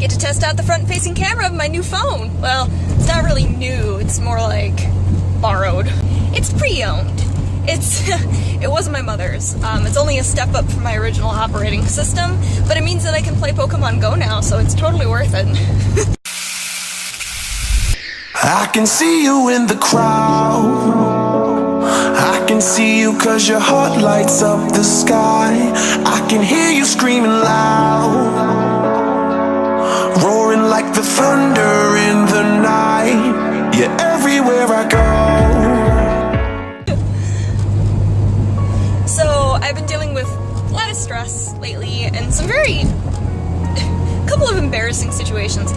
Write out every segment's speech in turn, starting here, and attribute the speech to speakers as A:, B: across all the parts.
A: get to test out the front-facing camera of my new phone. Well, it's not really new, it's more like borrowed. It's pre-owned. It wasn't my mother's. It's only a step up from my original operating system, but it means that I can play Pokemon Go now, so it's totally worth it.
B: I can see you in the crowd. I can see you 'cause your heart lights up the sky. I can hear you screaming loud, roaring like the thunder in the night. You're everywhere I go.
A: So I've been dealing with a lot of stress lately and some couple of embarrassing situations.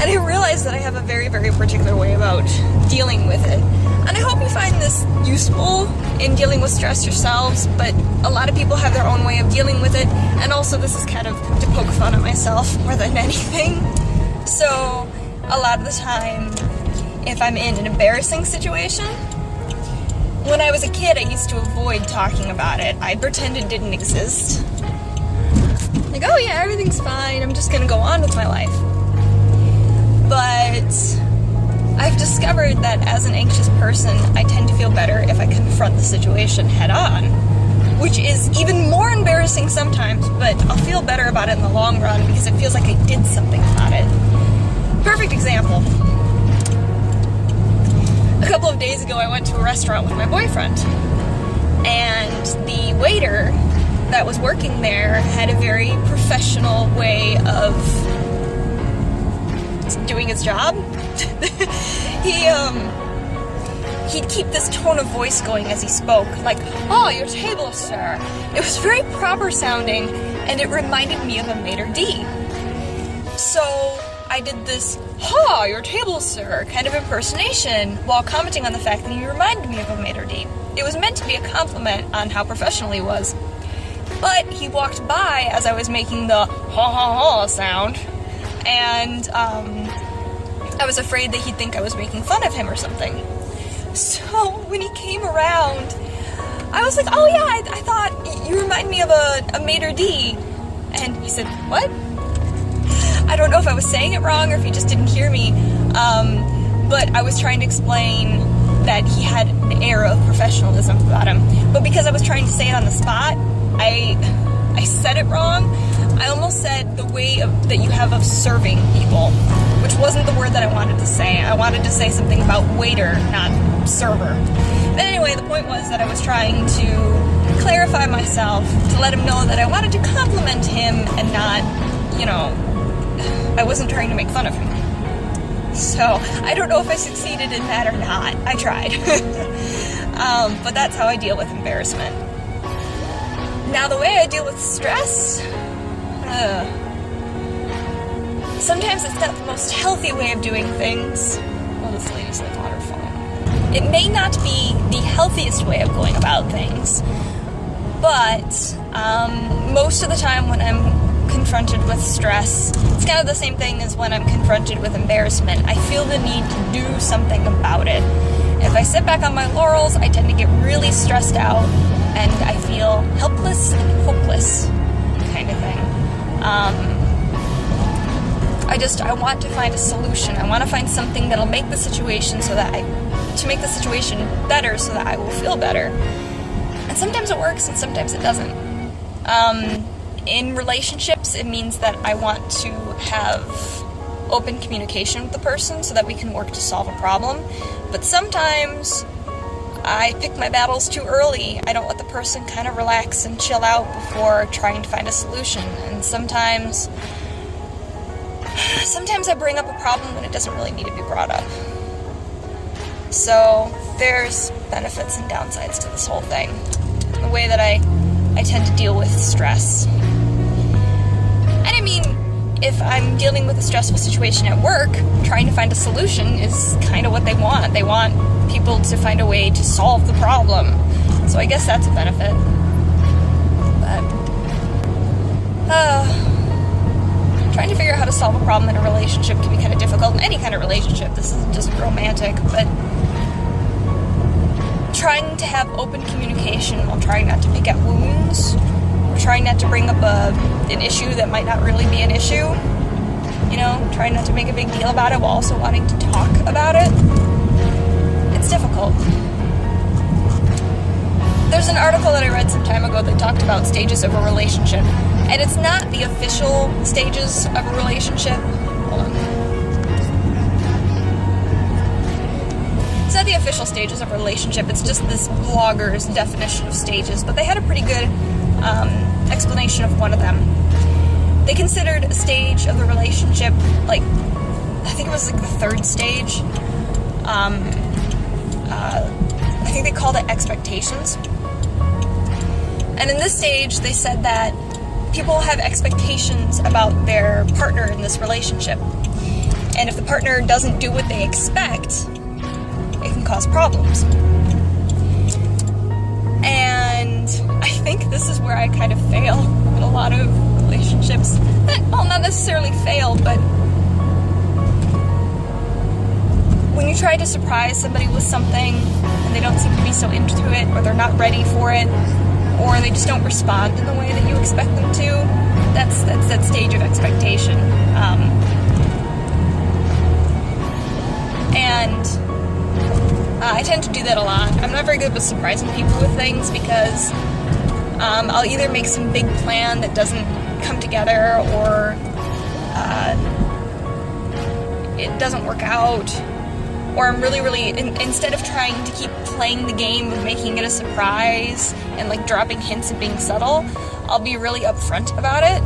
A: And I realized that I have a very, very particular way about dealing with it. And I hope you find this useful in dealing with stress yourselves, but a lot of people have their own way of dealing with it, and also this is kind of to poke fun at myself more than anything. So, a lot of the time, if I'm in an embarrassing situation, when I was a kid, I used to avoid talking about it. I pretended it didn't exist. Like, oh yeah, everything's fine, I'm just gonna go on with my life. But I've discovered that as an anxious person, I tend to feel better if I confront the situation head on, which is even more embarrassing sometimes, but I'll feel better about it in the long run because it feels like I did something about it. Perfect example. A couple of days ago, I went to a restaurant with my boyfriend, and the waiter that was working there had a very professional way of doing his job. He'd keep this tone of voice going as he spoke, like, "Oh, your table, sir." It was very proper sounding, and it reminded me of a maitre d'. So I did this, "Oh, your table, sir," kind of impersonation while commenting on the fact that he reminded me of a maitre d'. It was meant to be a compliment on how professional he was. But he walked by as I was making the "ha ha ha" sound, and I was afraid that he'd think I was making fun of him or something. So when he came around, I was like, "Oh yeah, I thought you remind me of a maitre d'." And he said, "What?" I don't know if I was saying it wrong or if he just didn't hear me, but I was trying to explain that he had an air of professionalism about him. But because I was trying to say it on the spot, I said it wrong. I almost said the way that you have of serving people, which wasn't the word that I wanted to say. I wanted to say something about waiter, not server. But anyway, the point was that I was trying to clarify myself, to let him know that I wanted to compliment him and not, I wasn't trying to make fun of him. So, I don't know if I succeeded in that or not. I tried. But that's how I deal with embarrassment. Now, the way I deal with stress, sometimes it's not the most healthy way of doing things. Well, this lady's like on her phone. It may not be the healthiest way of going about things, but most of the time when I'm confronted with stress, it's kind of the same thing as when I'm confronted with embarrassment. I feel the need to do something about it. If I sit back on my laurels, I tend to get really stressed out, and I feel helpless and hopeless, kind of thing. I want to find a solution. I want to find something that'll make the situation to make the situation better so that I will feel better. And sometimes it works and sometimes it doesn't. In relationships, it means that I want to have open communication with the person so that we can work to solve a problem. But sometimes I pick my battles too early. I don't let the person kind of relax and chill out before trying to find a solution. And sometimes I bring up a problem when it doesn't really need to be brought up. So there's benefits and downsides to this whole thing. The way that I tend to deal with stress. And I mean, if I'm dealing with a stressful situation at work, trying to find a solution is kind of what they want. They want people to find a way to solve the problem. So I guess that's a benefit. But, trying to figure out how to solve a problem in a relationship can be kind of difficult. In any kind of relationship, this isn't just romantic, but trying to have open communication while trying not to pick at wounds, or trying not to bring up an issue that might not really be an issue. trying not to make a big deal about it while also wanting to talk about it. It's difficult. There's an article that I read some time ago that talked about stages of a relationship, and it's not the official stages of a relationship. Hold on. It's not the official stages of a relationship, it's just this blogger's definition of stages, but they had a pretty good explanation of one of them. They considered a stage of the relationship, like, I think it was like the third stage. I think they called it expectations. And in this stage, they said that people have expectations about their partner in this relationship. And if the partner doesn't do what they expect, it can cause problems. And I think this is where I kind of fail in a lot of relationships. Well, not necessarily fail, but when you try to surprise somebody with something and they don't seem to be so into it, or they're not ready for it, or they just don't respond in the way that you expect them to, that's that stage of expectation. I tend to do that a lot. I'm not very good with surprising people with things because I'll either make some big plan that doesn't come together, or it doesn't work out, or I'm really, instead of trying to keep playing the game of making it a surprise and like dropping hints and being subtle, I'll be really upfront about it,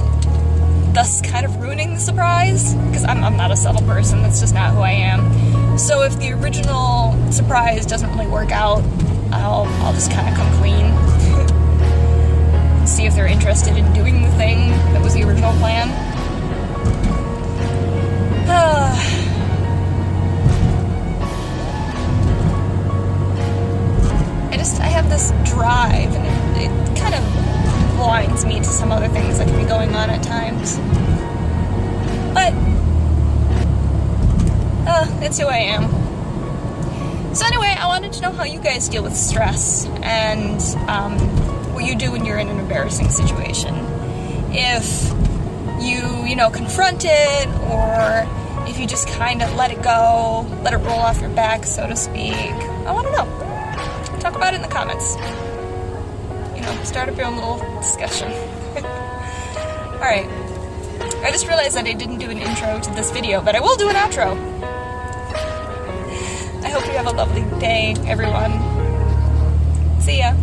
A: thus kind of ruining the surprise, because I'm not a subtle person, that's just not who I am. So if the original surprise doesn't really work out, I'll just kind of come clean. See if they're interested in doing the thing that was the original plan. I have this drive, and it kind of blinds me to some other things that can be going on at times. But it's who I am. So anyway, I wanted to know how you guys deal with stress, and what you do when you're in an embarrassing situation. If you confront it, or if you just kind of let it go, let it roll off your back, so to speak. I want to know. Talk about it in the comments. Start up your own little discussion. Alright. I just realized that I didn't do an intro to this video, but I will do an outro. I hope you have a lovely day, everyone. See ya.